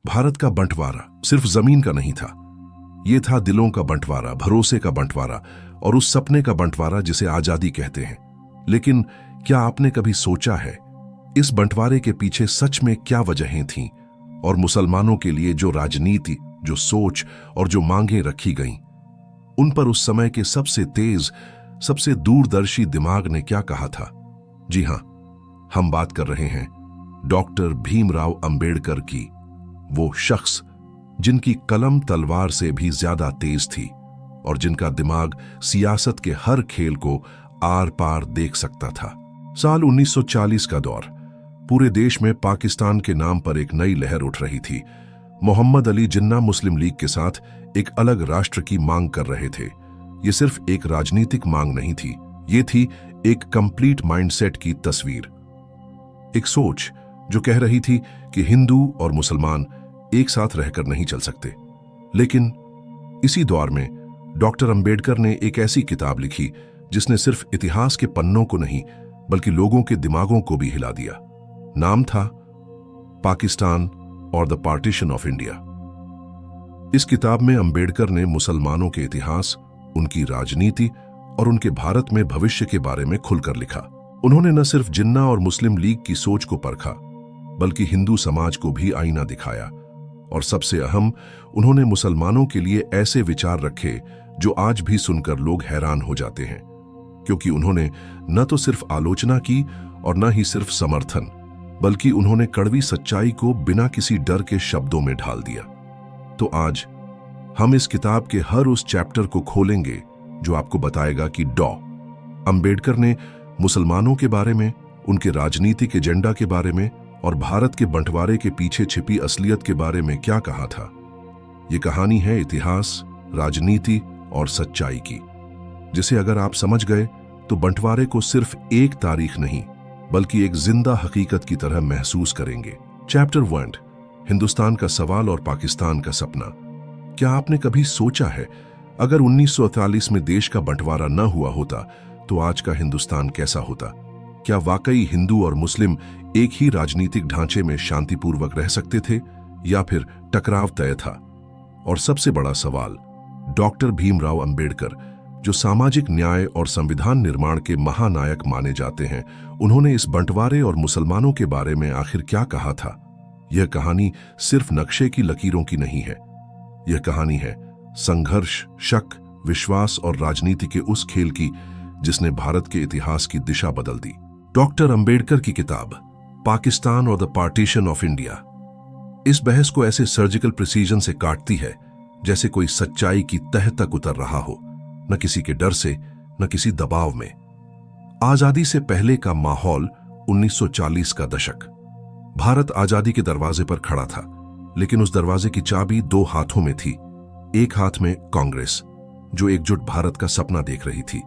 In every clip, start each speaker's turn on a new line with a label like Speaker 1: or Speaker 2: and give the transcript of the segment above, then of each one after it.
Speaker 1: भारत का बंटवारा सिर्फ जमीन का नहीं था, ये था दिलों का बंटवारा, भरोसे का बंटवारा और उस सपने का बंटवारा जिसे आजादी कहते हैं। लेकिन क्या आपने कभी सोचा है इस बंटवारे के पीछे सच में क्या वजहें थीं और मुसलमानों के लिए जो राजनीति, जो सोच और जो मांगें रखी गईं, उन पर उस समय के सबसे तेज, सबसे दूरदर्शी दिमाग ने क्या कहा था? जी हां, हम बात कर रहे हैं डॉक्टर भीमराव अंबेडकर की, वो शख्स जिनकी कलम तलवार से भी ज्यादा तेज थी और जिनका दिमाग सियासत के हर खेल को आर पार देख सकता था। साल 1940 का दौर, पूरे देश में पाकिस्तान के नाम पर एक नई लहर उठ रही थी। मोहम्मद अली जिन्ना मुस्लिम लीग के साथ एक अलग राष्ट्र की मांग कर रहे थे। ये सिर्फ एक राजनीतिक मांग नहीं थी, ये थी एक कंप्लीट माइंडसेट की तस्वीर, एक सोच जो कह रही थी कि हिंदू और मुसलमान एक साथ रहकर नहीं चल सकते। लेकिन इसी दौर में डॉक्टर अंबेडकर ने एक ऐसी किताब लिखी जिसने सिर्फ इतिहास के पन्नों को नहीं बल्कि लोगों के दिमागों को भी हिला दिया। नाम था पाकिस्तान और द पार्टीशन ऑफ इंडिया। इस किताब में अंबेडकर ने मुसलमानों के इतिहास, उनकी राजनीति और उनके भारत में भविष्य के बारे में खुलकर लिखा। उन्होंने न सिर्फ जिन्ना और मुस्लिम लीग की सोच को परखा बल्कि हिंदू समाज को भी आईना दिखाया और सबसे अहम, उन्होंने मुसलमानों के लिए ऐसे विचार रखे जो आज भी सुनकर लोग हैरान हो जाते हैं, क्योंकि उन्होंने न तो सिर्फ आलोचना की और न ही सिर्फ समर्थन, बल्कि उन्होंने कड़वी सच्चाई को बिना किसी डर के शब्दों में ढाल दिया। तो आज हम इस किताब के हर उस चैप्टर को खोलेंगे जो आपको बताएगा कि अंबेडकर ने मुसलमानों के बारे में, उनके राजनीतिक एजेंडा के बारे में और भारत के बंटवारे के पीछे छिपी असलियत के बारे में क्या कहा था। ये कहानी है इतिहास, राजनीति और सच्चाई की, जिसे अगर आप समझ गए तो बंटवारे को सिर्फ एक तारीख नहीं बल्कि एक जिंदा हकीकत की तरह महसूस करेंगे। चैप्टर 1, हिंदुस्तान का सवाल और पाकिस्तान का सपना। क्या आपने कभी सोचा है अगर 1948 में देश का बंटवारा न हुआ होता तो आज का हिंदुस्तान कैसा होता? क्या वाकई हिंदू और मुस्लिम एक ही राजनीतिक ढांचे में शांतिपूर्वक रह सकते थे या फिर टकराव तय था? और सबसे बड़ा सवाल, डॉक्टर भीमराव अंबेडकर, जो सामाजिक न्याय और संविधान निर्माण के महानायक माने जाते हैं, उन्होंने इस बंटवारे और मुसलमानों के बारे में आखिर क्या कहा था? यह कहानी सिर्फ नक्शे की लकीरों की नहीं है, यह कहानी है संघर्ष, शक, विश्वास और राजनीति के उस खेल की जिसने भारत के इतिहास की दिशा बदल दी। डॉक्टर अंबेडकर की किताब पाकिस्तान और द पार्टीशन ऑफ इंडिया इस बहस को ऐसे सर्जिकल प्रिसीजन से काटती है जैसे कोई सच्चाई की तह तक उतर रहा हो, न किसी के डर से, न किसी दबाव में। आजादी से पहले का माहौल, 1940 का दशक। भारत आजादी के दरवाजे पर खड़ा था, लेकिन उस दरवाजे की चाबी दो हाथों में थी। एक हाथ में कांग्रेस, जो एकजुट भारत का सपना देख रही थी।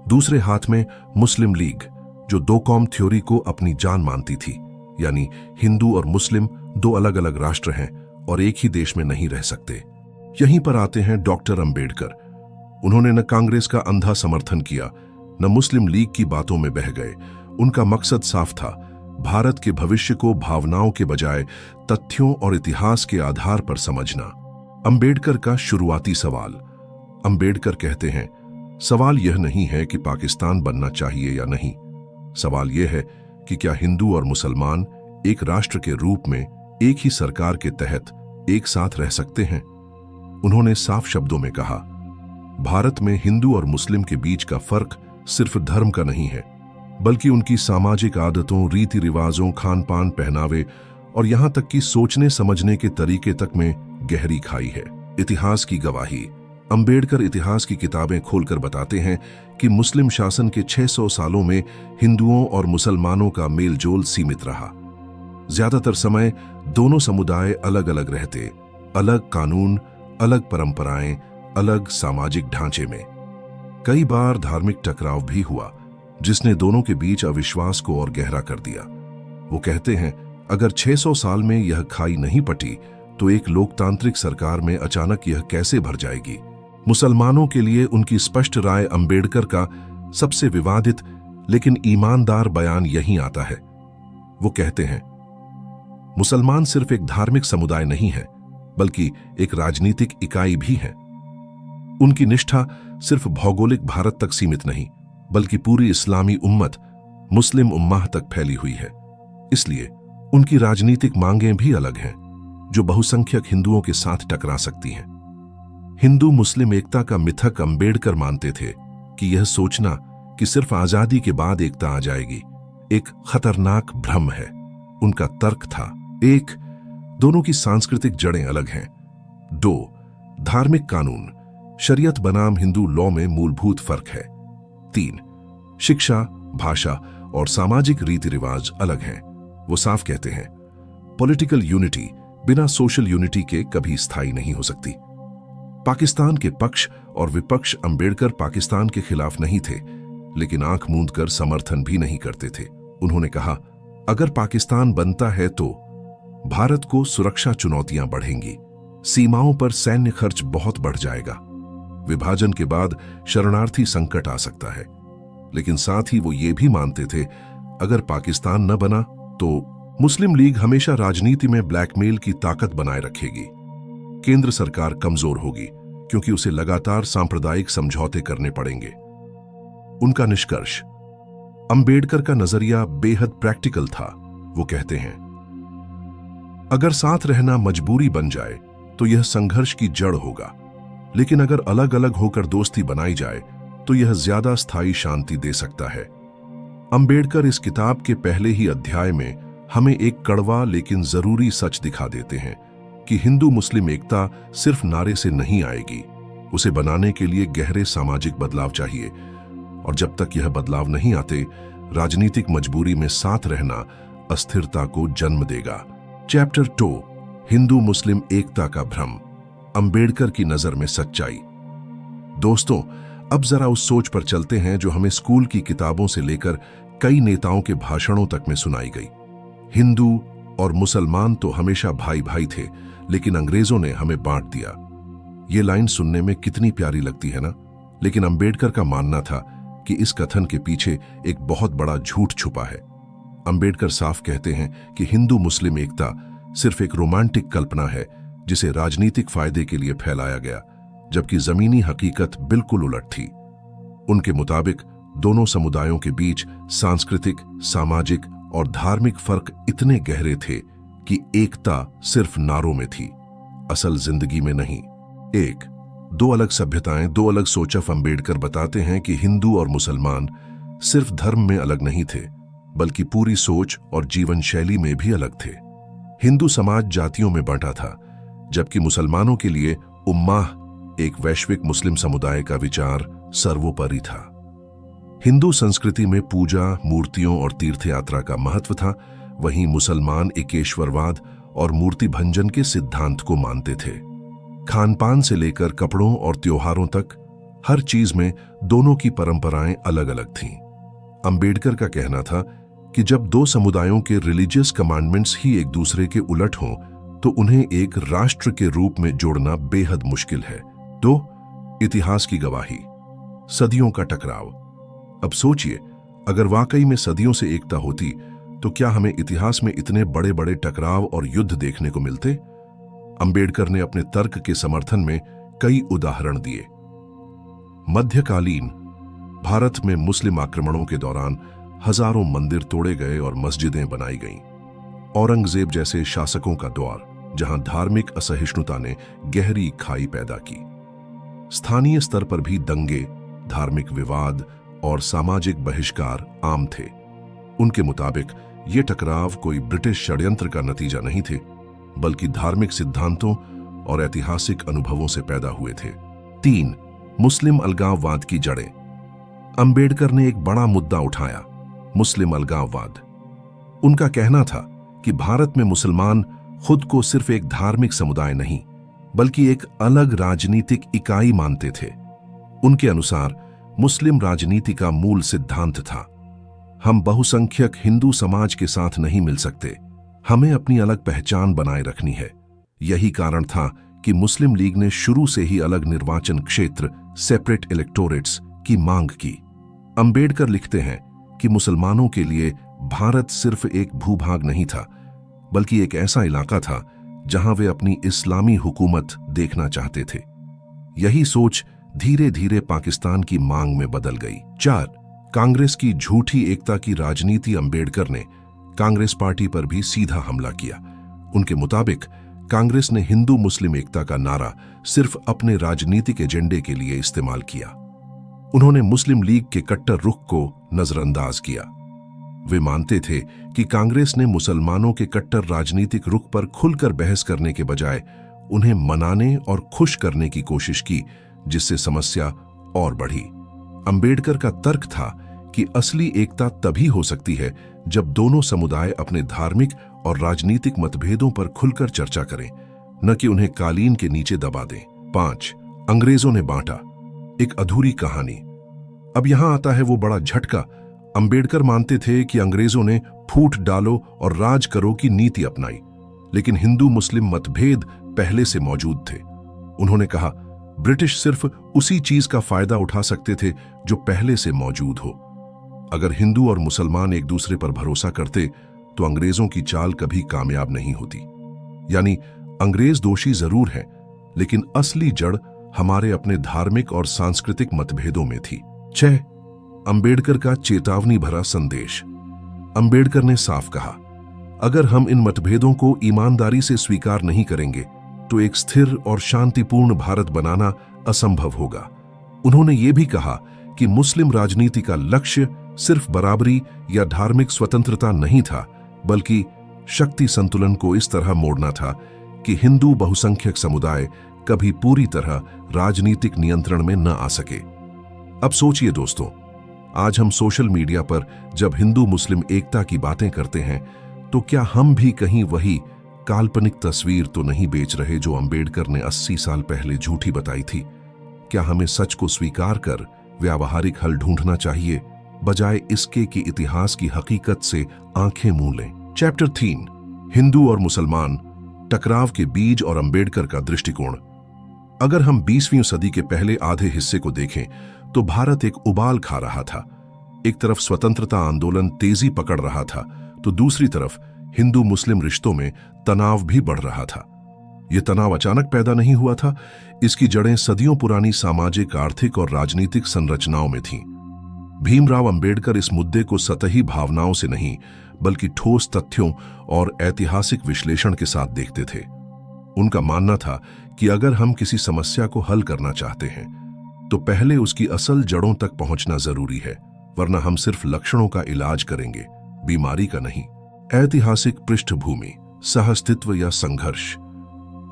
Speaker 1: दूसरे हाथ में मुस्लिम लीग, जो दो कौम थ्योरी को अपनी जान मानती थी, यानी हिंदू और मुस्लिम दो अलग अलग राष्ट्र हैं और एक ही देश में नहीं रह सकते। यहीं पर आते हैं डॉक्टर अंबेडकर। उन्होंने न कांग्रेस का अंधा समर्थन किया, न मुस्लिम लीग की बातों में बह गए। उनका मकसद साफ था, भारत के भविष्य को भावनाओं के बजाय तथ्यों और इतिहास के आधार पर समझना। अंबेडकर का शुरुआती सवाल। अंबेडकर कहते हैं, सवाल यह नहीं है कि पाकिस्तान बनना चाहिए या नहीं, सवाल यह है कि क्या हिंदू और मुसलमान एक राष्ट्र के रूप में एक ही सरकार के तहत एक साथ रह सकते हैं। उन्होंने साफ शब्दों में कहा, भारत में हिंदू और मुस्लिम के बीच का फर्क सिर्फ धर्म का नहीं है, बल्कि उनकी सामाजिक आदतों, रीति रिवाजों, खान पान, पहनावे और यहां तक कि सोचने समझने के तरीके तक में गहरी खाई है। इतिहास की गवाही। अंबेडकर इतिहास की किताबें खोलकर बताते हैं कि मुस्लिम शासन के 600 सालों में हिंदुओं और मुसलमानों का मेलजोल सीमित रहा। ज्यादातर समय दोनों समुदाय अलग अलग रहते, अलग कानून, अलग परंपराएं, अलग सामाजिक ढांचे में। कई बार धार्मिक टकराव भी हुआ, जिसने दोनों के बीच अविश्वास को और गहरा कर दिया। वो कहते हैं, अगर 600 साल में यह खाई नहीं पटी तो एक लोकतांत्रिक सरकार में अचानक यह कैसे भर जाएगी। मुसलमानों के लिए उनकी स्पष्ट राय अंबेडकर का सबसे विवादित लेकिन ईमानदार बयान यहीं आता है। वो कहते हैं, मुसलमान सिर्फ एक धार्मिक समुदाय नहीं है, बल्कि एक राजनीतिक इकाई भी है। उनकी निष्ठा सिर्फ भौगोलिक भारत तक सीमित नहीं, बल्कि पूरी इस्लामी उम्मत, मुस्लिम उम्माह तक फैली हुई है। इसलिए उनकी राजनीतिक मांगें भी अलग हैं, जो बहुसंख्यक हिंदुओं के साथ टकरा सकती हैं। हिंदू मुस्लिम एकता का मिथक अंबेडकर मानते थे कि यह सोचना कि सिर्फ आजादी के बाद एकता आ जाएगी एक खतरनाक भ्रम है। उनका तर्क था, 1, दोनों की सांस्कृतिक जड़ें अलग हैं। 2, धार्मिक कानून, शरीयत बनाम हिंदू लॉ में मूलभूत फर्क है। 3, शिक्षा, भाषा और सामाजिक रीति रिवाज अलग हैं। वो साफ कहते हैं, पॉलिटिकल यूनिटी बिना सोशल यूनिटी के कभी स्थायी नहीं हो सकती। पाकिस्तान के पक्ष और विपक्ष अंबेडकर पाकिस्तान के खिलाफ नहीं थे, लेकिन आंख मूंद कर समर्थन भी नहीं करते थे। उन्होंने कहा, अगर पाकिस्तान बनता है तो भारत को सुरक्षा चुनौतियां बढ़ेंगी, सीमाओं पर सैन्य खर्च बहुत बढ़ जाएगा, विभाजन के बाद शरणार्थी संकट आ सकता है। लेकिन साथ ही वो ये भी मानते थे, अगर पाकिस्तान न बना तो मुस्लिम लीग हमेशा राजनीति में ब्लैकमेल की ताकत बनाए रखेगी। केंद्र सरकार कमजोर होगी क्योंकि उसे लगातार सांप्रदायिक समझौते करने पड़ेंगे। उनका निष्कर्ष, अंबेडकर का नजरिया बेहद प्रैक्टिकल था। वो कहते हैं, अगर साथ रहना मजबूरी बन जाए तो यह संघर्ष की जड़ होगा, लेकिन अगर अलग अलग होकर दोस्ती बनाई जाए तो यह ज्यादा स्थायी शांति दे सकता है। अंबेडकर इस किताब के पहले ही अध्याय में हमें एक कड़वा लेकिन जरूरी सच दिखा देते हैं कि हिंदू मुस्लिम एकता सिर्फ नारे से नहीं आएगी, उसे बनाने के लिए गहरे सामाजिक बदलाव चाहिए। और जब तक यह बदलाव नहीं आते, राजनीतिक मजबूरी में साथ रहना अस्थिरता को जन्म देगा। चैप्टर 2, हिंदू मुस्लिम एकता का भ्रम, अंबेडकर की नजर में सच्चाई। दोस्तों, अब जरा उस सोच पर चलते हैं जो हमें स्कूल की किताबों से लेकर कई नेताओं के भाषणों तक में सुनाई गई। हिंदू और मुसलमान तो हमेशा भाई भाई थे, लेकिन अंग्रेजों ने हमें बांट दिया। ये लाइन सुनने में कितनी प्यारी लगती है ना? लेकिन अंबेडकर का मानना था कि इस कथन के पीछे एक बहुत बड़ा झूठ छुपा है। अंबेडकर साफ कहते हैं कि हिंदू मुस्लिम एकता सिर्फ एक रोमांटिक कल्पना है जिसे राजनीतिक फायदे के लिए फैलाया गया, जबकि जमीनी हकीकत बिल्कुल उलट थी। उनके मुताबिक दोनों समुदायों के बीच सांस्कृतिक, सामाजिक और धार्मिक फर्क इतने गहरे थे कि एकता सिर्फ नारों में थी, असल जिंदगी में नहीं। 1, दो अलग सभ्यताएं, दो अलग सोच। अंबेडकर बताते हैं कि हिंदू और मुसलमान सिर्फ धर्म में अलग नहीं थे, बल्कि पूरी सोच और जीवन शैली में भी अलग थे। हिंदू समाज जातियों में बांटा था, जबकि मुसलमानों के लिए उम्माह, एक वैश्विक मुस्लिम समुदाय का विचार सर्वोपरि था। हिंदू संस्कृति में पूजा, मूर्तियों और तीर्थ यात्रा का महत्व था, वहीं मुसलमान एकेश्वरवाद और मूर्ति भंजन के सिद्धांत को मानते थे। खानपान से लेकर कपड़ों और त्योहारों तक हर चीज में दोनों की परंपराएं अलग अलग थीं। अंबेडकर का कहना था कि जब दो समुदायों के रिलीजियस कमांडमेंट्स ही एक दूसरे के उलट हों, तो उन्हें एक राष्ट्र के रूप में जोड़ना बेहद मुश्किल है। 2, इतिहास की गवाही, सदियों का टकराव। अब सोचिए, अगर वाकई में सदियों से एकता होती तो क्या हमें इतिहास में इतने बड़े बड़े टकराव और युद्ध देखने को मिलते? अंबेडकर ने अपने तर्क के समर्थन में कई उदाहरण दिए। मध्यकालीन भारत में मुस्लिम आक्रमणों के दौरान हजारों मंदिर तोड़े गए और मस्जिदें बनाई गईं। औरंगजेब जैसे शासकों का दौर, जहां धार्मिक असहिष्णुता ने गहरी खाई पैदा की। स्थानीय स्तर पर भी दंगे, धार्मिक विवाद और सामाजिक बहिष्कार आम थे। उनके मुताबिक ये टकराव कोई ब्रिटिश षड्यंत्र का नतीजा नहीं थे, बल्कि धार्मिक सिद्धांतों और ऐतिहासिक अनुभवों से पैदा हुए थे। 3, मुस्लिम अलगाववाद की जड़ें। अंबेडकर ने एक बड़ा मुद्दा उठाया, मुस्लिम अलगाववाद। उनका कहना था कि भारत में मुसलमान खुद को सिर्फ एक धार्मिक समुदाय नहीं, बल्कि एक अलग राजनीतिक इकाई मानते थे। उनके अनुसार मुस्लिम राजनीति का मूल सिद्धांत था, हम बहुसंख्यक हिंदू समाज के साथ नहीं मिल सकते, हमें अपनी अलग पहचान बनाए रखनी है। यही कारण था कि मुस्लिम लीग ने शुरू से ही अलग निर्वाचन क्षेत्र, सेपरेट इलेक्टोरेट्स की मांग की। अंबेडकर लिखते हैं कि मुसलमानों के लिए भारत सिर्फ एक भूभाग नहीं था, बल्कि एक ऐसा इलाका था जहां वे अपनी इस्लामी हुकूमत देखना चाहते थे। यही सोच धीरे धीरे पाकिस्तान की मांग में बदल गई। 4. कांग्रेस की झूठी एकता की राजनीति। अंबेडकर ने कांग्रेस पार्टी पर भी सीधा हमला किया। उनके मुताबिक कांग्रेस ने हिंदू मुस्लिम एकता का नारा सिर्फ अपने राजनीतिक एजेंडे के लिए इस्तेमाल किया। उन्होंने मुस्लिम लीग के कट्टर रुख को नजरअंदाज किया। वे मानते थे कि कांग्रेस ने मुसलमानों के कट्टर राजनीतिक रुख पर खुलकर बहस करने के बजाय उन्हें मनाने और खुश करने की कोशिश की, जिससे समस्या और बढ़ी। अंबेडकर का तर्क था कि असली एकता तभी हो सकती है जब दोनों समुदाय अपने धार्मिक और राजनीतिक मतभेदों पर खुलकर चर्चा करें, न कि उन्हें कालीन के नीचे दबा दें। 5. अंग्रेजों ने बांटा। एक अधूरी कहानी। अब यहां आता है वो बड़ा झटका। अंबेडकर मानते थे कि अंग्रेजों ने फूट डालो और राज करो की नीति अपनाई, लेकिन हिंदू मुस्लिम मतभेद पहले से मौजूद थे। उन्होंने कहा, ब्रिटिश सिर्फ उसी चीज का फायदा उठा सकते थे जो पहले से मौजूद हो। अगर हिंदू और मुसलमान एक दूसरे पर भरोसा करते तो अंग्रेजों की चाल कभी कामयाब नहीं होती। यानी अंग्रेज दोषी जरूर हैं, लेकिन असली जड़ हमारे अपने धार्मिक और सांस्कृतिक मतभेदों में थी। 6. अंबेडकर का चेतावनी भरा संदेश। अंबेडकर ने साफ कहा, अगर हम इन मतभेदों को ईमानदारी से स्वीकार नहीं करेंगे तो एक स्थिर और शांतिपूर्ण भारत बनाना असंभव होगा। उन्होंने ये भी कहा कि मुस्लिम राजनीति का लक्ष्य सिर्फ बराबरी या धार्मिक स्वतंत्रता नहीं था, बल्कि शक्ति संतुलन को इस तरह मोड़ना था कि हिंदू बहुसंख्यक समुदाय कभी पूरी तरह राजनीतिक नियंत्रण में न आ सके। अब सोचिए दोस्तों, आज हम सोशल मीडिया पर जब हिंदू मुस्लिम एकता की बातें करते हैं तो क्या हम भी कहीं वही काल्पनिक तस्वीर तो नहीं बेच रहे जो अंबेडकर ने 80 साल पहले झूठी बताई थी? क्या हमें सच को स्वीकार कर व्यावहारिक हल ढूंढना चाहिए, बजाय इसके कि इतिहास की हकीकत से आंखें मूंद लें? चैप्टर 3, हिंदू और मुसलमान टकराव के बीज और अंबेडकर का दृष्टिकोण। अगर हम 20वीं सदी के पहले आधे हिस्से को देखें तो भारत एक उबाल खा रहा था। एक तरफ स्वतंत्रता आंदोलन तेजी पकड़ रहा था, तो दूसरी तरफ हिंदू मुस्लिम रिश्तों में तनाव भी बढ़ रहा था। यह तनाव अचानक पैदा नहीं हुआ था, इसकी जड़ें सदियों पुरानी सामाजिक, आर्थिक और राजनीतिक संरचनाओं में थीं। भीमराव अंबेडकर इस मुद्दे को सतही भावनाओं से नहीं, बल्कि ठोस तथ्यों और ऐतिहासिक विश्लेषण के साथ देखते थे। उनका मानना था कि अगर हम किसी समस्या को हल करना चाहते हैं तो पहले उसकी असल जड़ों तक पहुंचना जरूरी है, वरना हम सिर्फ लक्षणों का इलाज करेंगे, बीमारी का नहीं। ऐतिहासिक पृष्ठभूमि, सहअस्तित्व या संघर्ष।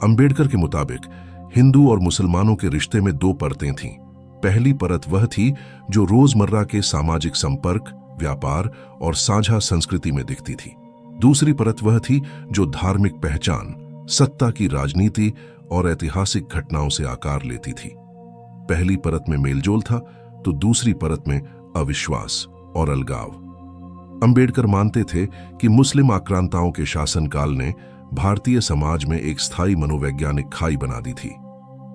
Speaker 1: अंबेडकर के मुताबिक हिंदू और मुसलमानों के रिश्ते में 2 परतें थीं। पहली परत वह थी जो रोजमर्रा के सामाजिक संपर्क, व्यापार और साझा संस्कृति में दिखती थी। दूसरी परत वह थी जो धार्मिक पहचान, सत्ता की राजनीति और ऐतिहासिक घटनाओं से आकार लेती थी। पहली परत में मेलजोल था तो दूसरी परत में अविश्वास और अलगाव। अंबेडकर मानते थे कि मुस्लिम आक्रांताओं के शासनकाल ने भारतीय समाज में एक स्थायी मनोवैज्ञानिक खाई बना दी थी।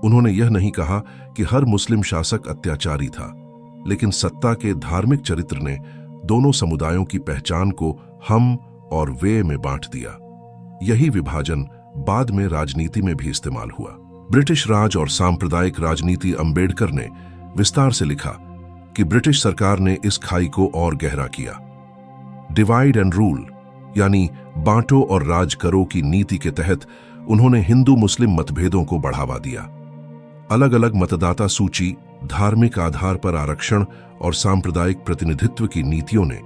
Speaker 1: उन्होंने यह नहीं कहा कि हर मुस्लिम शासक अत्याचारी था, लेकिन सत्ता के धार्मिक चरित्र ने दोनों समुदायों की पहचान को हम और वे में बांट दिया। यही विभाजन बाद में राजनीति में भी इस्तेमाल हुआ। ब्रिटिश राज और सांप्रदायिक राजनीति। अंबेडकर ने विस्तार से लिखा कि ब्रिटिश सरकार ने इस खाई को और गहरा किया। डिवाइड एंड रूल यानी बांटो और राज करो की नीति के तहत उन्होंने हिंदू मुस्लिम मतभेदों को बढ़ावा दिया। अलग अलग मतदाता सूची, धार्मिक आधार पर आरक्षण और सांप्रदायिक प्रतिनिधित्व की नीतियों ने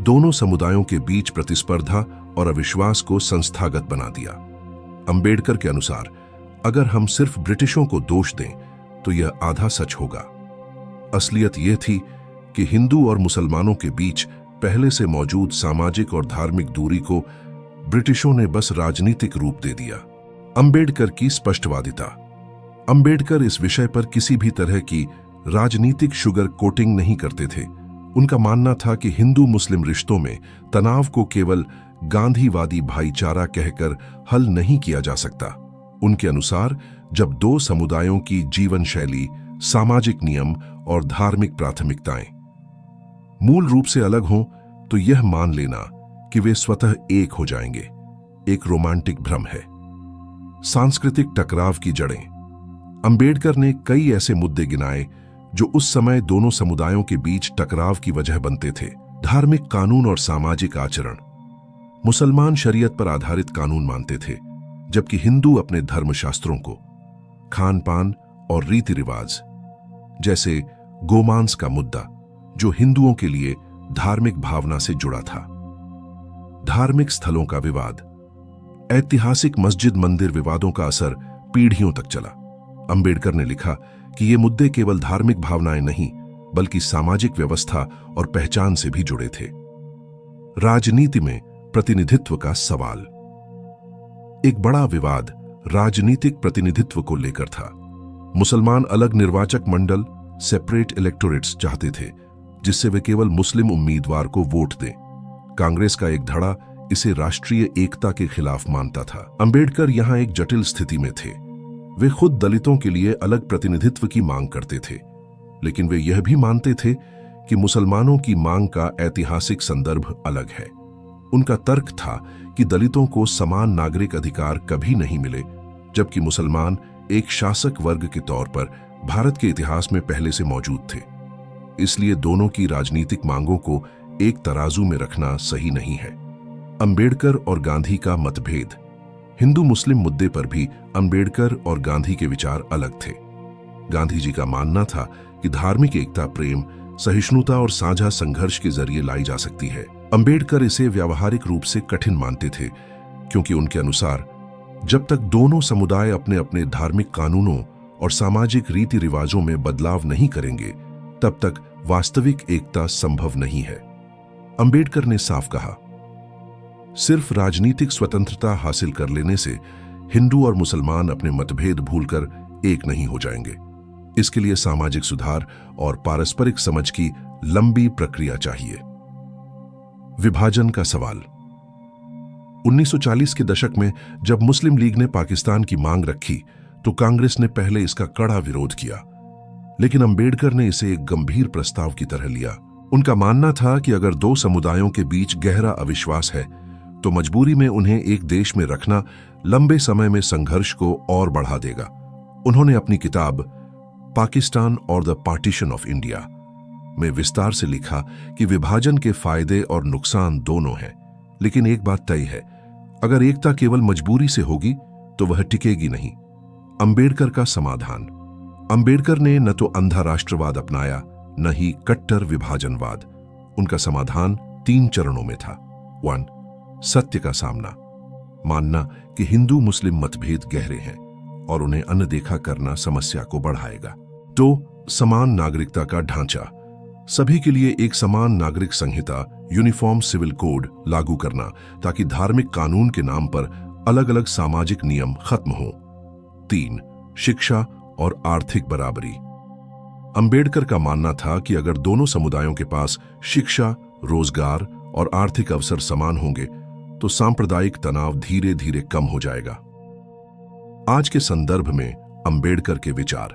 Speaker 1: दोनों समुदायों के बीच प्रतिस्पर्धा और अविश्वास को संस्थागत बना दिया। अंबेडकर के अनुसार अगर हम सिर्फ ब्रिटिशों को दोष दें तो यह आधा सच होगा। असलियत यह थी कि हिंदू और मुसलमानों के बीच पहले से मौजूद सामाजिक और धार्मिक दूरी को ब्रिटिशों ने बस राजनीतिक रूप दे दिया। अंबेडकर की स्पष्टवादिता। अंबेडकर इस विषय पर किसी भी तरह की राजनीतिक शुगर कोटिंग नहीं करते थे। उनका मानना था कि हिंदू मुस्लिम रिश्तों में तनाव को केवल गांधीवादी भाईचारा कहकर हल नहीं किया जा सकता। उनके अनुसार जब 2 समुदायों की जीवन शैली, सामाजिक नियम और धार्मिक प्राथमिकताएं मूल रूप से अलग हों तो यह मान लेना कि वे स्वतः एक हो जाएंगे, एक रोमांटिक भ्रम है। सांस्कृतिक टकराव की जड़ें। अंबेडकर ने कई ऐसे मुद्दे गिनाए जो उस समय दोनों समुदायों के बीच टकराव की वजह बनते थे। धार्मिक कानून और सामाजिक आचरण। मुसलमान शरीयत पर आधारित कानून मानते थे, जबकि हिंदू अपने धर्मशास्त्रों को। खान पान और रीति रिवाज, जैसे गोमांस का मुद्दा, जो हिंदुओं के लिए धार्मिक भावना से जुड़ा था। धार्मिक स्थलों का विवाद। ऐतिहासिक मस्जिद मंदिर विवादों का असर पीढ़ियों तक चला। अंबेडकर ने लिखा कि ये मुद्दे केवल धार्मिक भावनाएं नहीं, बल्कि सामाजिक व्यवस्था और पहचान से भी जुड़े थे। राजनीति में प्रतिनिधित्व का सवाल। एक बड़ा विवाद राजनीतिक प्रतिनिधित्व को लेकर था। मुसलमान अलग निर्वाचक मंडल, सेपरेट इलेक्टोरेट्स चाहते थे, जिससे वे केवल मुस्लिम उम्मीदवार को वोट दें। कांग्रेस का एक धड़ा इसे राष्ट्रीय एकता के खिलाफ मानता था। अंबेडकर यहां एक जटिल स्थिति में थे। वे खुद दलितों के लिए अलग प्रतिनिधित्व की मांग करते थे, लेकिन वे यह भी मानते थे कि मुसलमानों की मांग का ऐतिहासिक संदर्भ अलग है। उनका तर्क था कि दलितों को समान नागरिक अधिकार कभी नहीं मिले, जबकि मुसलमान एक शासक वर्ग के तौर पर भारत के इतिहास में पहले से मौजूद थे। इसलिए दोनों की राजनीतिक मांगों को एक तराजू में रखना सही नहीं है। अंबेडकर और गांधी का मतभेद। हिंदू मुस्लिम मुद्दे पर भी अंबेडकर और गांधी के विचार अलग थे। गांधी जी का मानना था कि धार्मिक एकता प्रेम, सहिष्णुता और साझा संघर्ष के जरिए लाई जा सकती है। अंबेडकर इसे व्यावहारिक रूप से कठिन मानते थे, क्योंकि उनके अनुसार जब तक दोनों समुदाय अपने अपने धार्मिक कानूनों और सामाजिक रीति रिवाजों में बदलाव नहीं करेंगे, तब तक वास्तविक एकता संभव नहीं है। अंबेडकर ने साफ कहा, सिर्फ राजनीतिक स्वतंत्रता हासिल कर लेने से हिंदू और मुसलमान अपने मतभेद भूलकर एक नहीं हो जाएंगे। इसके लिए सामाजिक सुधार और पारस्परिक समझ की लंबी प्रक्रिया चाहिए। विभाजन का सवाल। 1940 के दशक में जब मुस्लिम लीग ने पाकिस्तान की मांग रखी, तो कांग्रेस ने पहले इसका कड़ा विरोध किया, लेकिन अंबेडकर ने इसे एक गंभीर प्रस्ताव की तरह लिया। उनका मानना था कि अगर दो समुदायों के बीच गहरा अविश्वास है, तो मजबूरी में उन्हें एक देश में रखना लंबे समय में संघर्ष को और बढ़ा देगा। उन्होंने अपनी किताब पाकिस्तान और द पार्टीशन ऑफ इंडिया में विस्तार से लिखा कि विभाजन के फायदे और नुकसान दोनों हैं, लेकिन एक बात तय है, अगर एकता केवल मजबूरी से होगी तो वह टिकेगी नहीं। अंबेडकर का समाधान। अंबेडकर ने न तो अंधा राष्ट्रवाद अपनाया, न ही कट्टर विभाजनवाद। उनका समाधान 3 चरणों में था। 1. सत्य का सामना। मानना कि हिंदू मुस्लिम मतभेद गहरे हैं और उन्हें अनदेखा करना समस्या को बढ़ाएगा। 2. समान नागरिकता का ढांचा। सभी के लिए एक समान नागरिक संहिता, यूनिफॉर्म सिविल कोड लागू करना, ताकि धार्मिक कानून के नाम पर अलग अलग सामाजिक नियम खत्म हों। 3. शिक्षा और आर्थिक बराबरी। अंबेडकर का मानना था कि अगर दोनों समुदायों के पास शिक्षा, रोजगार और आर्थिक अवसर समान होंगे, तो सांप्रदायिक तनाव धीरे धीरे कम हो जाएगा। आज के संदर्भ में अंबेडकर के विचार।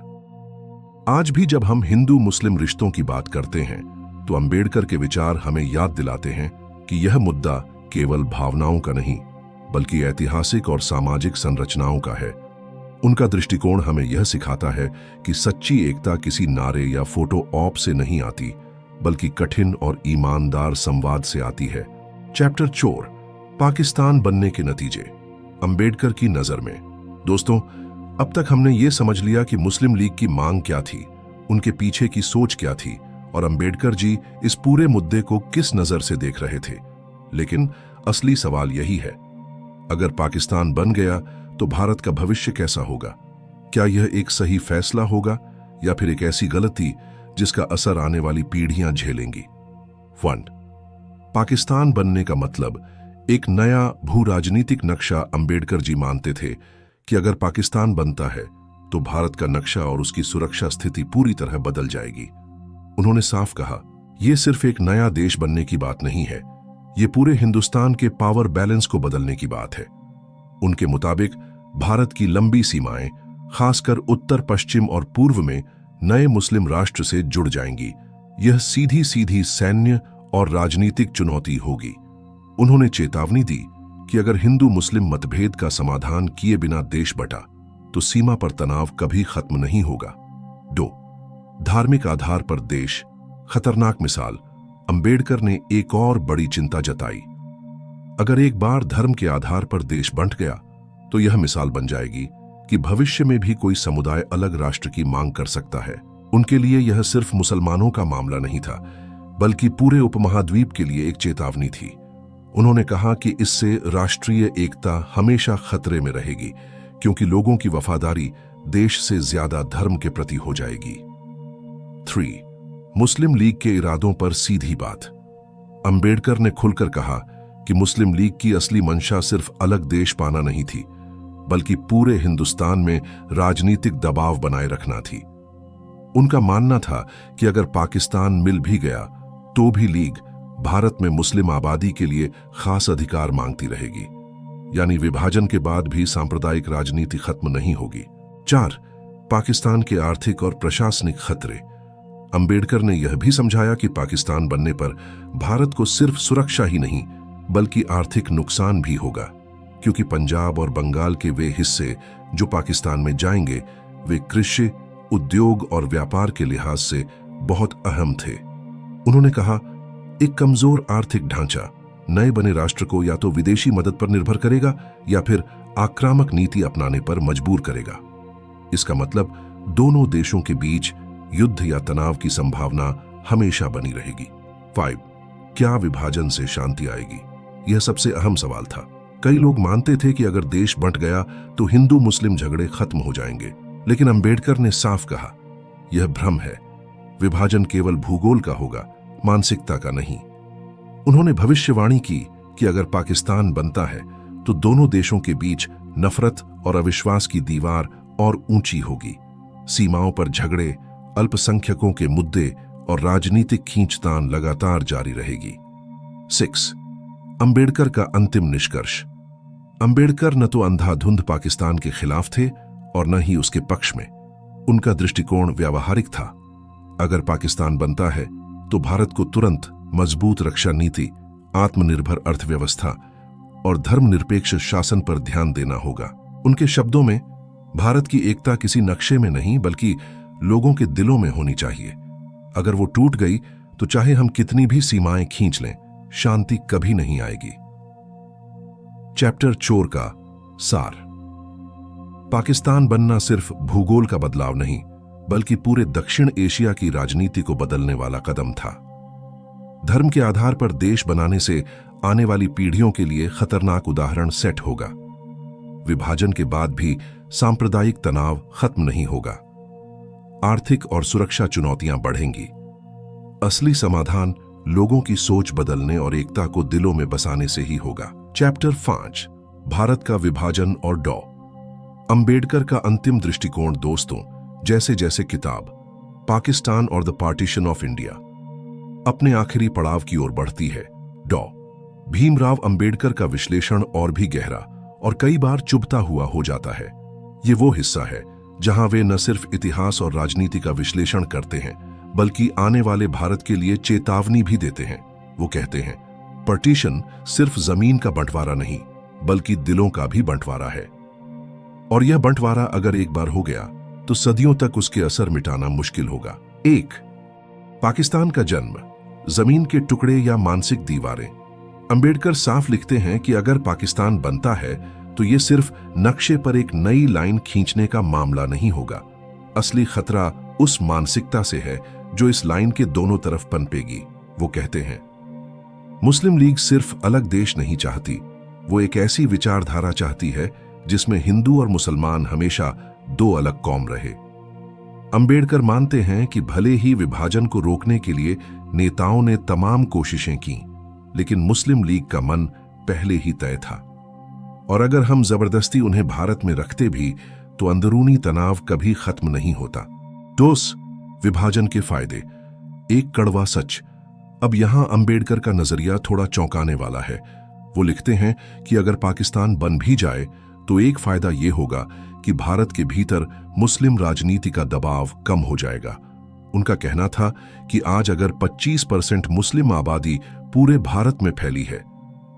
Speaker 1: आज भी जब हम हिंदू मुस्लिम रिश्तों की बात करते हैं, तो अंबेडकर के विचार हमें याद दिलाते हैं कि यह मुद्दा केवल भावनाओं का नहीं, बल्कि ऐतिहासिक और सामाजिक संरचनाओं का है। उनका दृष्टिकोण हमें यह सिखाता है कि सच्ची एकता किसी नारे या फोटो ऑप से नहीं आती, बल्कि कठिन और ईमानदार संवाद से आती है। चैप्टर 4, पाकिस्तान बनने के नतीजे। अंबेडकर की नजर में। दोस्तों, अब तक हमने ये समझ लिया कि मुस्लिम लीग की मांग क्या थी, उनके पीछे की सोच क्या थी, और अंबेडकर जी इस पूरे मुद्दे को किस नजर से देख रहे थे। लेकिन असली सवाल यही है, अगर पाकिस्तान बन गया तो भारत का भविष्य कैसा होगा? क्या यह एक सही फैसला होगा या फिर एक ऐसी गलती जिसका असर आने वाली पीढ़ियां झेलेंगी? 1. पाकिस्तान बनने का मतलब एक नया भू राजनीतिक नक्शा। अंबेडकर जी मानते थे कि अगर पाकिस्तान बनता है तो भारत का नक्शा और उसकी सुरक्षा स्थिति पूरी तरह बदल जाएगी। उन्होंने साफ कहा, यह सिर्फ एक नया देश बनने की बात नहीं है, ये पूरे हिंदुस्तान के पावर बैलेंस को बदलने की बात है। उनके मुताबिक भारत की लंबी सीमाएं, खासकर उत्तर पश्चिम और पूर्व में, नए मुस्लिम राष्ट्र से जुड़ जाएंगी। यह सीधी सीधी सैन्य और राजनीतिक चुनौती होगी। उन्होंने चेतावनी दी कि अगर हिंदू मुस्लिम मतभेद का समाधान किए बिना देश बटा तो सीमा पर तनाव कभी खत्म नहीं होगा। 2. धार्मिक आधार पर देश। खतरनाक मिसाल। अंबेडकर ने एक और बड़ी चिंता जताई। अगर एक बार धर्म के आधार पर देश बंट गया तो यह मिसाल बन जाएगी कि भविष्य में भी कोई समुदाय अलग राष्ट्र की मांग कर सकता है। उनके लिए यह सिर्फ मुसलमानों का मामला नहीं था, बल्कि पूरे उपमहाद्वीप के लिए एक चेतावनी थी। उन्होंने कहा कि इससे राष्ट्रीय एकता हमेशा खतरे में रहेगी, क्योंकि लोगों की वफादारी देश से ज्यादा धर्म के प्रति हो जाएगी। 3. मुस्लिम लीग के इरादों पर सीधी बात। अंबेडकर ने खुलकर कहा कि मुस्लिम लीग की असली मंशा सिर्फ अलग देश पाना नहीं थी, बल्कि पूरे हिंदुस्तान में राजनीतिक दबाव बनाए रखना थी। उनका मानना था कि अगर पाकिस्तान मिल भी गया तो भी लीग भारत में मुस्लिम आबादी के लिए खास अधिकार मांगती रहेगी, यानी विभाजन के बाद भी सांप्रदायिक राजनीति खत्म नहीं होगी। 4. पाकिस्तान के आर्थिक और प्रशासनिक खतरे। अंबेडकर ने यह भी समझाया कि पाकिस्तान बनने पर भारत को सिर्फ सुरक्षा ही नहीं बल्कि आर्थिक नुकसान भी होगा, क्योंकि पंजाब और बंगाल के वे हिस्से जो पाकिस्तान में जाएंगे वे कृषि, उद्योग और व्यापार के लिहाज से बहुत अहम थे। उन्होंने कहा, एक कमजोर आर्थिक ढांचा नए बने राष्ट्र को या तो विदेशी मदद पर निर्भर करेगा या फिर आक्रामक नीति अपनाने पर मजबूर करेगा। इसका मतलब दोनों देशों के बीच युद्ध या तनाव की संभावना हमेशा बनी रहेगी। 5. क्या विभाजन से शांति आएगी? यह सबसे अहम सवाल था। कई लोग मानते थे कि अगर देश बंट गया तो हिंदू मुस्लिम झगड़े खत्म हो जाएंगे, लेकिन अंबेडकर ने साफ कहा, यह भ्रम है। विभाजन केवल भूगोल का होगा, मानसिकता का नहीं। उन्होंने भविष्यवाणी की कि अगर पाकिस्तान बनता है तो दोनों देशों के बीच नफरत और अविश्वास की दीवार और ऊंची होगी। सीमाओं पर झगड़े, अल्पसंख्यकों के मुद्दे और राजनीतिक खींचतान लगातार जारी रहेगी। 6. अंबेडकर का अंतिम निष्कर्ष। अंबेडकर न तो अंधाधुंध पाकिस्तान के खिलाफ थे और न ही उसके पक्ष में। उनका दृष्टिकोण व्यावहारिक था। अगर पाकिस्तान बनता है तो भारत को तुरंत मजबूत रक्षा नीति, आत्मनिर्भर अर्थव्यवस्था और धर्मनिरपेक्ष शासन पर ध्यान देना होगा। उनके शब्दों में भारत की एकता किसी नक्शे में नहीं बल्कि लोगों के दिलों में होनी चाहिए। अगर वो टूट गई तो चाहे हम कितनी भी सीमाएं खींच लें, शांति कभी नहीं आएगी। चैप्टर 4 का सार। पाकिस्तान बनना सिर्फ भूगोल का बदलाव नहीं बल्कि पूरे दक्षिण एशिया की राजनीति को बदलने वाला कदम था। धर्म के आधार पर देश बनाने से आने वाली पीढ़ियों के लिए खतरनाक उदाहरण सेट होगा। विभाजन के बाद भी सांप्रदायिक तनाव खत्म नहीं होगा। आर्थिक और सुरक्षा चुनौतियां बढ़ेंगी। असली समाधान लोगों की सोच बदलने और एकता को दिलों में बसाने से ही होगा। चैप्टर 5, भारत का विभाजन और डॉ. अंबेडकर का अंतिम दृष्टिकोण। दोस्तों, जैसे जैसे किताब पाकिस्तान और द पार्टीशन ऑफ इंडिया अपने आखिरी पड़ाव की ओर बढ़ती है, डॉ. भीमराव अंबेडकर का विश्लेषण और भी गहरा और कई बार चुभता हुआ हो जाता है। ये वो हिस्सा है जहां वे न सिर्फ इतिहास और राजनीति का विश्लेषण करते हैं बल्कि आने वाले भारत के लिए चेतावनी भी देते हैं। वो कहते हैं, पार्टीशन सिर्फ जमीन का बंटवारा नहीं बल्कि दिलों का भी बंटवारा है, और यह बंटवारा अगर एक बार हो गया तो सदियों तक उसके असर मिटाना मुश्किल होगा। 1. पाकिस्तान का जन्म, जमीन के टुकड़े या मानसिक दीवारें। अंबेडकर साफ लिखते हैं कि अगर पाकिस्तान बनता है तो यह सिर्फ नक्शे पर एक नई लाइन खींचने का मामला नहीं होगा। असली खतरा उस मानसिकता से है जो इस लाइन के दोनों तरफ पनपेगी। वो कहते हैं, मुस्लिम लीग सिर्फ अलग देश नहीं चाहती, वो एक ऐसी विचारधारा चाहती है जिसमें हिंदू और मुसलमान हमेशा दो अलग कौम रहे। अंबेडकर मानते हैं कि भले ही विभाजन को रोकने के लिए नेताओं ने तमाम कोशिशें की, लेकिन मुस्लिम लीग का मन पहले ही तय था, और अगर हम जबरदस्ती उन्हें भारत में रखते भी तो अंदरूनी तनाव कभी खत्म नहीं होता। दोस्त, विभाजन के फायदे। एक कड़वा सच। अब यहां अंबेडकर का नजरिया थोड़ा चौंकाने वाला है। वो लिखते हैं कि अगर पाकिस्तान बन भी जाए तो एक फायदा ये होगा कि भारत के भीतर मुस्लिम राजनीति का दबाव कम हो जाएगा। उनका कहना था कि आज अगर 25% मुस्लिम आबादी पूरे भारत में फैली है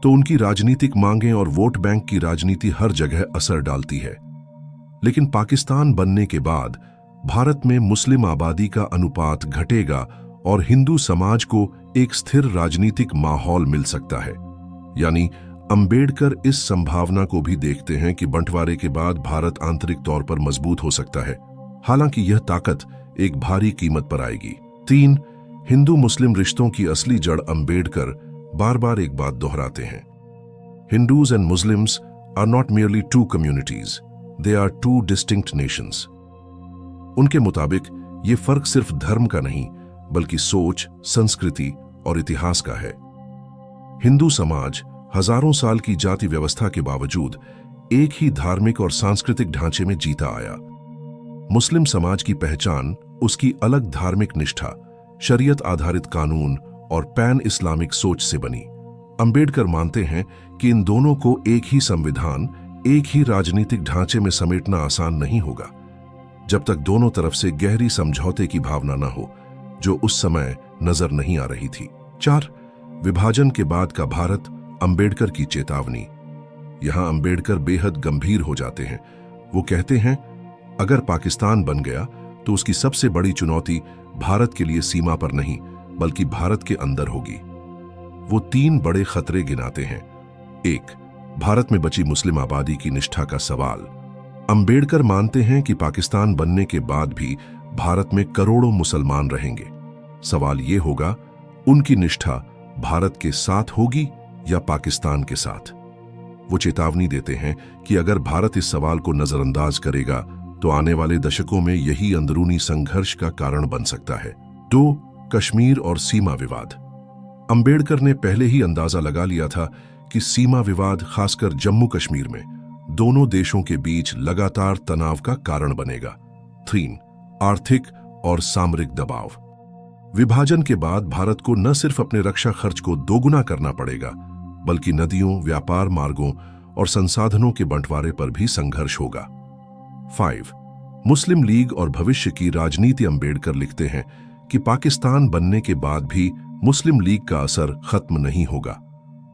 Speaker 1: तो उनकी राजनीतिक मांगें और वोट बैंक की राजनीति हर जगह असर डालती है। लेकिन पाकिस्तान बनने के बाद भारत में मुस्लिम आबादी का अनुपात घटेगा और हिंदू समाज को एक स्थिर राजनीतिक माहौल मिल सकता है। यानी अंबेडकर इस संभावना को भी देखते हैं कि बंटवारे के बाद भारत आंतरिक तौर पर मजबूत हो सकता है, हालांकि यह ताकत एक भारी कीमत पर आएगी। 3. हिंदू मुस्लिम रिश्तों की असली जड़ अंबेडकर बार बार एक बात दोहराते हैं। Hindus and Muslims are not merely two communities, they are two distinct nations. उनके मुताबिक ये फर्क सिर्फ धर्म का नहीं बल्कि सोच, संस्कृति और इतिहास का है। हिंदू समाज हजारों साल की जाति व्यवस्था के बावजूद एक ही धार्मिक और सांस्कृतिक ढांचे में जीता आया। मुस्लिम समाज की पहचान उसकी अलग धार्मिक निष्ठा, शरीयत आधारित कानून और पैन इस्लामिक सोच से बनी। अंबेडकर मानते हैं कि इन दोनों को एक ही संविधान, एक ही राजनीतिक ढांचे में समेटना आसान नहीं होगा, जब तक दोनों तरफ से गहरी समझौते की भावना न हो, जो उस समय नजर नहीं आ रही थी। 4. विभाजन के बाद का भारत, अंबेडकर की चेतावनी। यहां अंबेडकर बेहद गंभीर हो जाते हैं। वो कहते हैं, अगर पाकिस्तान बन गया तो उसकी सबसे बड़ी चुनौती भारत के लिए सीमा पर नहीं बल्कि भारत के अंदर होगी। वो 3 बड़े खतरे गिनाते हैं। 1. भारत में बची मुस्लिम आबादी की निष्ठा का सवाल। अंबेडकर मानते हैं कि पाकिस्तान बनने के बाद भी भारत में करोड़ों मुसलमान रहेंगे। सवाल ये होगा, उनकी निष्ठा भारत के साथ होगी या पाकिस्तान के साथ। वो चेतावनी देते हैं कि अगर भारत इस सवाल को नजरअंदाज करेगा तो आने वाले दशकों में यही अंदरूनी संघर्ष का कारण बन सकता है। 2. कश्मीर और सीमा विवाद। अंबेडकर ने पहले ही अंदाजा लगा लिया था कि सीमा विवाद, खासकर जम्मू कश्मीर में, दोनों देशों के बीच लगातार तनाव का कारण बनेगा। 3. आर्थिक और सामरिक दबाव। विभाजन के बाद भारत को न सिर्फ अपने रक्षा खर्च को दोगुना करना पड़ेगा बल्कि नदियों, व्यापार मार्गों और संसाधनों के बंटवारे पर भी संघर्ष होगा। 5. मुस्लिम लीग और भविष्य की राजनीति। अंबेडकर लिखते हैं कि पाकिस्तान बनने के बाद भी मुस्लिम लीग का असर खत्म नहीं होगा,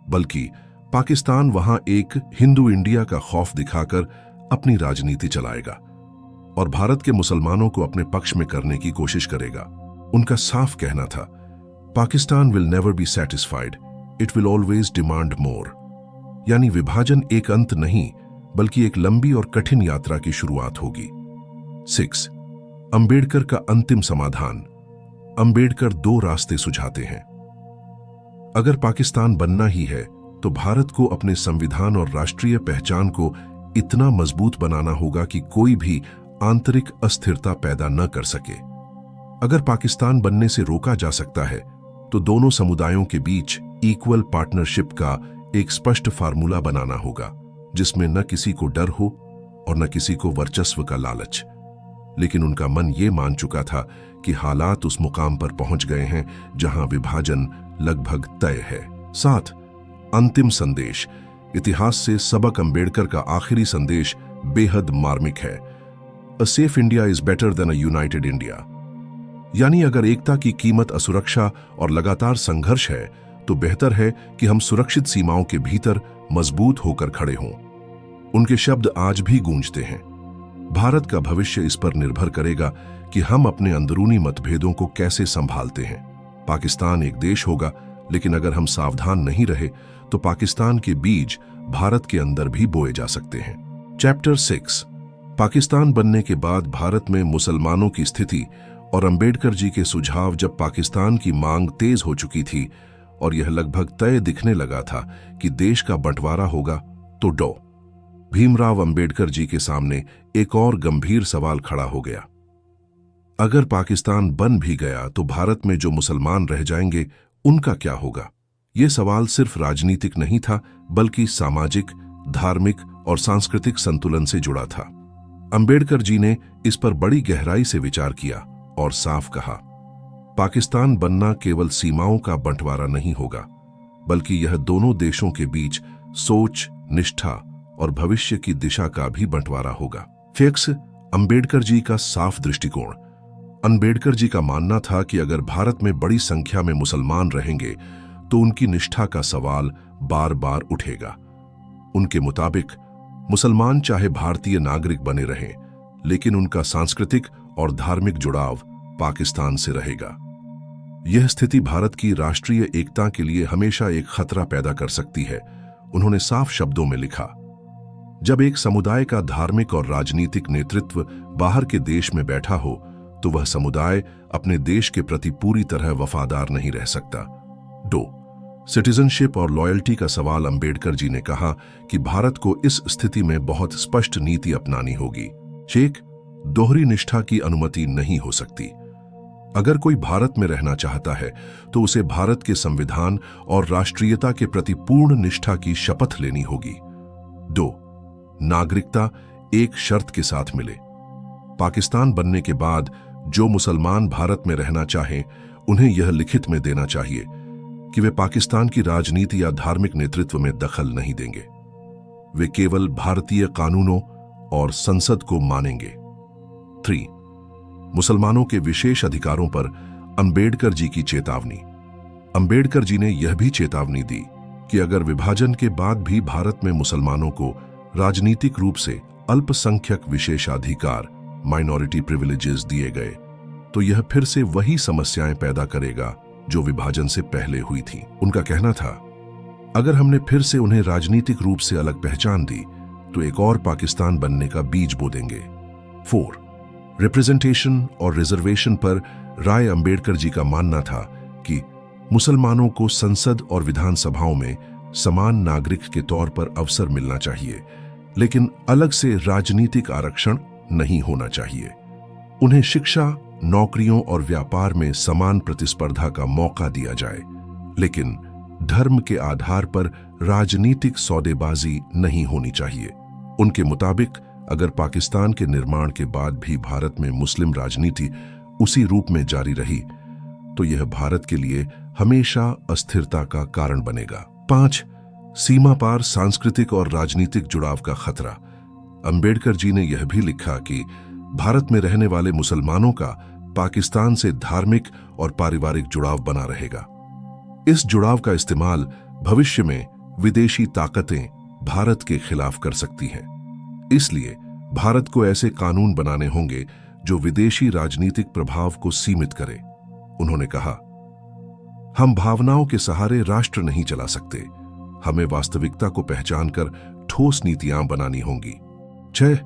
Speaker 1: बल्कि पाकिस्तान वहां एक हिंदू इंडिया का खौफ दिखाकर अपनी राजनीति चलाएगा और भारत के मुसलमानों को अपने पक्ष में करने की कोशिश करेगा। उनका साफ कहना था, Pakistan will never be satisfied, it will always demand more. यानी विभाजन एक अंत नहीं बल्कि एक लंबी और कठिन यात्रा की शुरुआत होगी। 6. अंबेडकर का अंतिम समाधान। अंबेडकर 2 रास्ते सुझाते हैं। अगर पाकिस्तान बनना ही है तो भारत को अपने संविधान और राष्ट्रीय पहचान को इतना मजबूत बनाना होगा कि कोई भी आंतरिक अस्थिरता पैदा न कर सके। अगर पाकिस्तान बनने से रोका जा सकता है तो दोनों समुदायों के बीच इक्वल पार्टनरशिप का एक स्पष्ट फार्मूला बनाना होगा, जिसमें न किसी को डर हो और न किसी को वर्चस्व का लालच। लेकिन उनका मन ये मान चुका था कि हालात उस मुकाम पर पहुंच गए हैं जहां विभाजन लगभग तय है। 7. अंतिम संदेश। इतिहास से सबक। अंबेडकर का आखिरी संदेश बेहद मार्मिक है। A safe India is better than a United India. यानी अगर एकता की कीमत असुरक्षा और लगातार संघर्ष है तो बेहतर है कि हम सुरक्षित सीमाओं के भीतर मजबूत होकर खड़े हों। उनके शब्द आज भी गूंजते हैं। भारत का भविष्य इस पर निर्भर करेगा कि हम अपने अंदरूनी मतभेदों को कैसे संभालते हैं। पाकिस्तान एक देश होगा, लेकिन अगर हम सावधान नहीं रहे तो पाकिस्तान के बीज भारत के अंदर भी बोए जा सकते हैं। चैप्टर 6। पाकिस्तान बनने के बाद भारत में मुसलमानों की स्थिति और अंबेडकर जी के सुझाव। जब पाकिस्तान की मांग तेज हो चुकी थी और यह लगभग तय दिखने लगा था कि देश का बंटवारा होगा, तो डॉ. भीमराव अंबेडकर जी के सामने एक और गंभीर सवाल खड़ा हो गया। अगर पाकिस्तान बन भी गया तो भारत में जो मुसलमान रह जाएंगे उनका क्या होगा? यह सवाल सिर्फ राजनीतिक नहीं था बल्कि सामाजिक, धार्मिक और सांस्कृतिक संतुलन से जुड़ा था। अंबेडकर जी ने इस पर बड़ी गहराई से विचार किया और साफ कहा, पाकिस्तान बनना केवल सीमाओं का बंटवारा नहीं होगा, बल्कि यह दोनों देशों के बीच सोच, निष्ठा और भविष्य की दिशा का भी बंटवारा होगा। फिक्स। अंबेडकर जी का साफ दृष्टिकोण। अंबेडकर जी का मानना था कि अगर भारत में बड़ी संख्या में मुसलमान रहेंगे तो उनकी निष्ठा का सवाल बार बार उठेगा। उनके मुताबिक मुसलमान चाहे भारतीय नागरिक बने रहें, लेकिन उनका सांस्कृतिक और धार्मिक जुड़ाव पाकिस्तान से रहेगा। यह स्थिति भारत की राष्ट्रीय एकता के लिए हमेशा एक खतरा पैदा कर सकती है। उन्होंने साफ शब्दों में लिखा, जब एक समुदाय का धार्मिक और राजनीतिक नेतृत्व बाहर के देश में बैठा हो तो वह समुदाय अपने देश के प्रति पूरी तरह वफादार नहीं रह सकता। 2. सिटीजनशिप और लॉयल्टी का सवाल। अंबेडकर जी ने कहा कि भारत को इस स्थिति में बहुत स्पष्ट नीति अपनानी होगी। 1. दोहरी निष्ठा की अनुमति नहीं हो सकती। अगर कोई भारत में रहना चाहता है तो उसे भारत के संविधान और राष्ट्रीयता के प्रति पूर्ण निष्ठा की शपथ लेनी होगी। 2. नागरिकता एक शर्त के साथ मिले। पाकिस्तान बनने के बाद जो मुसलमान भारत में रहना चाहें, उन्हें यह लिखित में देना चाहिए कि वे पाकिस्तान की राजनीति या धार्मिक नेतृत्व में दखल नहीं देंगे। वे केवल भारतीय कानूनों और संसद को मानेंगे। 3. मुसलमानों के विशेष अधिकारों पर अंबेडकर जी की चेतावनी। अंबेडकर जी ने यह भी चेतावनी दी कि अगर विभाजन के बाद भी भारत में मुसलमानों को राजनीतिक रूप से अल्पसंख्यक विशेषाधिकार माइनॉरिटी प्रिविलेजेस दिए गए तो यह फिर से वही समस्याएं पैदा करेगा जो विभाजन से पहले हुई थी। उनका कहना था, अगर हमने फिर से उन्हें राजनीतिक रूप से अलग पहचान दी तो एक और पाकिस्तान बनने का बीज बो देंगे। 4. रिप्रेजेंटेशन और रिजर्वेशन पर राय। अंबेडकर जी का मानना था कि मुसलमानों को संसद और विधानसभाओं में समान नागरिक के तौर पर अवसर मिलना चाहिए, लेकिन अलग से राजनीतिक आरक्षण नहीं होना चाहिए। उन्हें शिक्षा, नौकरियों और व्यापार में समान प्रतिस्पर्धा का मौका दिया जाए, लेकिन धर्म के आधार पर राजनीतिक सौदेबाजी नहीं होनी चाहिए। उनके मुताबिक अगर पाकिस्तान के निर्माण के बाद भी भारत में मुस्लिम राजनीति उसी रूप में जारी रही तो यह भारत के लिए हमेशा अस्थिरता का कारण बनेगा। 5. सीमा पार सांस्कृतिक और राजनीतिक जुड़ाव का खतरा। अंबेडकर जी ने यह भी लिखा कि भारत में रहने वाले मुसलमानों का पाकिस्तान से धार्मिक और पारिवारिक जुड़ाव बना रहेगा। इस जुड़ाव का इस्तेमाल भविष्य में विदेशी ताकतें भारत के खिलाफ कर सकती हैं। इसलिए भारत को ऐसे कानून बनाने होंगे जो विदेशी राजनीतिक प्रभाव को सीमित करें। उन्होंने कहा, हम भावनाओं के सहारे राष्ट्र नहीं चला सकते। हमें वास्तविकता को पहचानकर ठोस नीतियां बनानी होंगी। 6.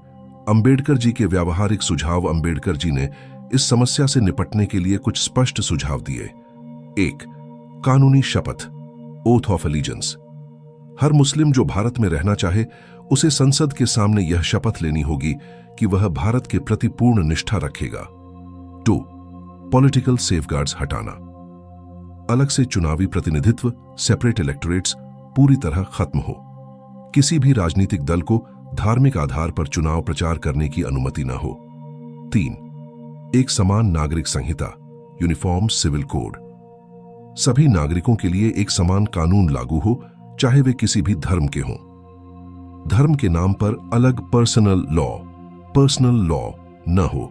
Speaker 1: अंबेडकर जी के व्यावहारिक सुझाव। अंबेडकर जी ने इस समस्या से निपटने के लिए कुछ स्पष्ट सुझाव दिए। 1. कानूनी शपथ, ओथ ऑफ एलिजेंस। हर मुस्लिम जो भारत में रहना चाहे उसे संसद के सामने यह शपथ लेनी होगी कि वह भारत के प्रति पूर्ण निष्ठा रखेगा। 2. पॉलिटिकल सेफगार्ड्स हटाना। अलग से चुनावी प्रतिनिधित्व, सेपरेट इलेक्टोरेट्स पूरी तरह खत्म हो। किसी भी राजनीतिक दल को धार्मिक आधार पर चुनाव प्रचार करने की अनुमति न हो। 3. एक समान नागरिक संहिता, यूनिफॉर्म सिविल कोड। सभी नागरिकों के लिए एक समान कानून लागू हो, चाहे वे किसी भी धर्म के हों। धर्म के नाम पर अलग पर्सनल लॉ न हो,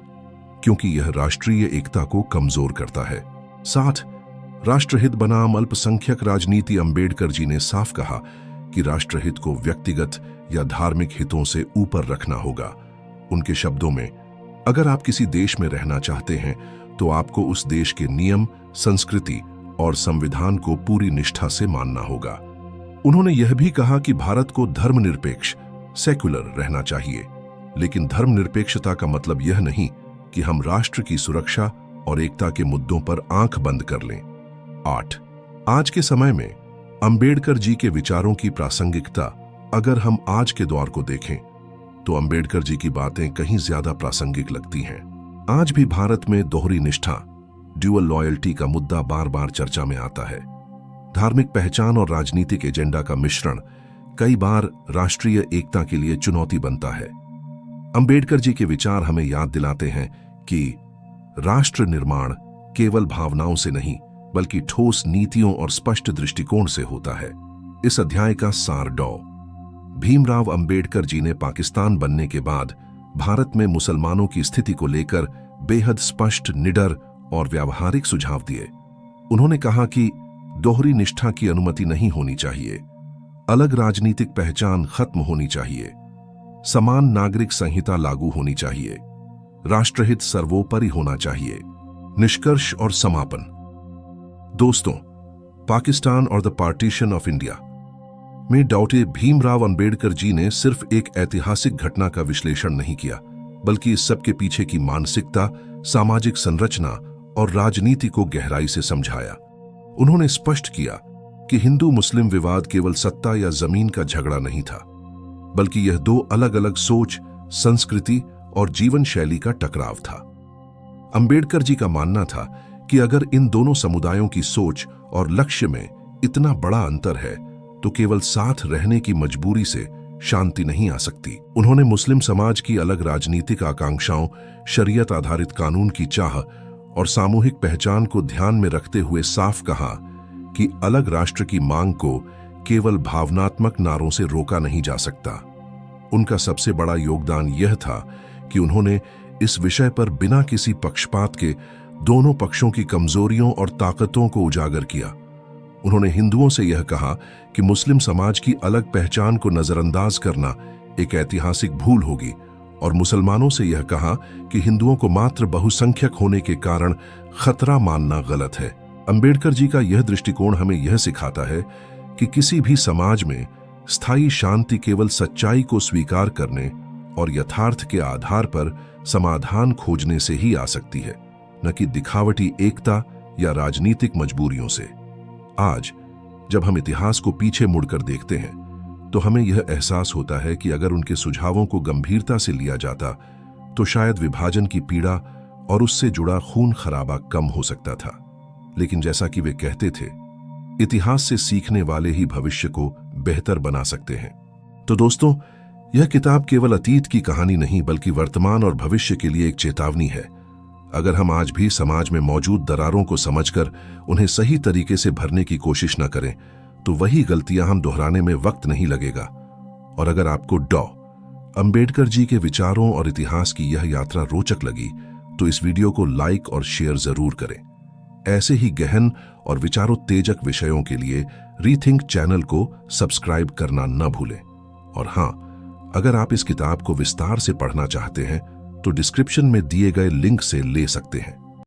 Speaker 1: क्योंकि यह राष्ट्रीय एकता को कमजोर करता है। 7. राष्ट्रहित बनाम अल्पसंख्यक राजनीति। अंबेडकर जी ने साफ कहा कि राष्ट्रहित को व्यक्तिगत या धार्मिक हितों से ऊपर रखना होगा। उनके शब्दों में, अगर आप किसी देश में रहना चाहते हैं तो आपको उस देश के नियम, संस्कृति और संविधान को पूरी निष्ठा से मानना होगा। उन्होंने यह भी कहा कि भारत को धर्मनिरपेक्ष, सेक्युलर रहना चाहिए, लेकिन धर्मनिरपेक्षता का मतलब यह नहीं कि हम राष्ट्र की सुरक्षा और एकता के मुद्दों पर आंख बंद कर लें। 8. आज के समय में अंबेडकर जी के विचारों की प्रासंगिकता। अगर हम आज के दौर को देखें तो अंबेडकर जी की बातें कहीं ज्यादा प्रासंगिक लगती हैं। आज भी भारत में दोहरी निष्ठा, ड्यूअल लॉयल्टी का मुद्दा बार बार चर्चा में आता है। धार्मिक पहचान और राजनीतिक एजेंडा का मिश्रण कई बार राष्ट्रीय एकता के लिए चुनौती बनता है। अंबेडकर जी के विचार हमें याद दिलाते हैं कि राष्ट्र निर्माण केवल भावनाओं से नहीं बल्कि ठोस नीतियों और स्पष्ट दृष्टिकोण से होता है। इस अध्याय का सार डॉ. भीमराव अंबेडकर जी ने पाकिस्तान बनने के बाद भारत में मुसलमानों की स्थिति को लेकर बेहद स्पष्ट, निडर और व्यावहारिक सुझाव दिए। उन्होंने कहा कि दोहरी निष्ठा की अनुमति नहीं होनी चाहिए, अलग राजनीतिक पहचान खत्म होनी चाहिए, समान नागरिक संहिता लागू होनी चाहिए, राष्ट्रहित सर्वोपरि होना चाहिए। निष्कर्ष और समापन। दोस्तों, पाकिस्तान और द पार्टीशन ऑफ इंडिया में डॉक्टर भीमराव अंबेडकर जी ने सिर्फ एक ऐतिहासिक घटना का विश्लेषण नहीं किया, बल्कि इस सब के पीछे की मानसिकता, सामाजिक संरचना और राजनीति को गहराई से समझाया। उन्होंने स्पष्ट किया कि हिंदू मुस्लिम विवाद केवल सत्ता या जमीन का झगड़ा नहीं था, बल्कि यह दो अलग अलग सोच, संस्कृति और जीवन शैली का टकराव था। अंबेडकर जी का मानना था कि अगर इन दोनों समुदायों की सोच और लक्ष्य में इतना बड़ा अंतर है, तो केवल साथ रहने की मजबूरी से शांति नहीं आ सकती। उन्होंने मुस्लिम समाज की अलग राजनीतिक आकांक्षाओं, शरीयत आधारित कानून की चाह और सामूहिक पहचान को ध्यान में रखते हुए साफ कहा कि अलग राष्ट्र की मांग को केवल भावनात्मक नारों से रोका नहीं जा सकता। उनका सबसे बड़ा योगदान यह था कि उन्होंने इस विषय पर बिना किसी पक्षपात के दोनों पक्षों की कमजोरियों और ताकतों को उजागर किया। उन्होंने हिंदुओं से यह कहा कि मुस्लिम समाज की अलग पहचान को नजरअंदाज करना एक ऐतिहासिक भूल होगी, और मुसलमानों से यह कहा कि हिंदुओं को मात्र बहुसंख्यक होने के कारण खतरा मानना गलत है। अंबेडकर जी का यह दृष्टिकोण हमें यह सिखाता है कि किसी भी समाज में स्थायी शांति केवल सच्चाई को स्वीकार करने और यथार्थ के आधार पर समाधान खोजने से ही आ सकती है, न कि दिखावटी एकता या राजनीतिक मजबूरियों से। आज जब हम इतिहास को पीछे मुड़कर देखते हैं, तो हमें यह एहसास होता है कि अगर उनके सुझावों को गंभीरता से लिया जाता, तो शायद विभाजन की पीड़ा और उससे जुड़ा खून खराबा कम हो सकता था। लेकिन जैसा कि वे कहते थे, इतिहास से सीखने वाले ही भविष्य को बेहतर बना सकते हैं। तो दोस्तों, यह किताब केवल अतीत की कहानी नहीं, बल्कि वर्तमान और भविष्य के लिए एक चेतावनी है। अगर हम आज भी समाज में मौजूद दरारों को समझकर उन्हें सही तरीके से भरने की कोशिश न करें, तो वही गलतियां हम दोहराने में वक्त नहीं लगेगा। और अगर आपको अंबेडकर जी के विचारों और इतिहास की यह यात्रा रोचक लगी, तो इस वीडियो को लाइक और शेयर जरूर करें। ऐसे ही गहन और विचारोत्तेजक विषयों के लिए रीथिंक चैनल को सब्सक्राइब करना न भूलें। और हाँ, अगर आप इस किताब को विस्तार से पढ़ना चाहते हैं, तो डिस्क्रिप्शन में दिए गए लिंक से ले सकते हैं।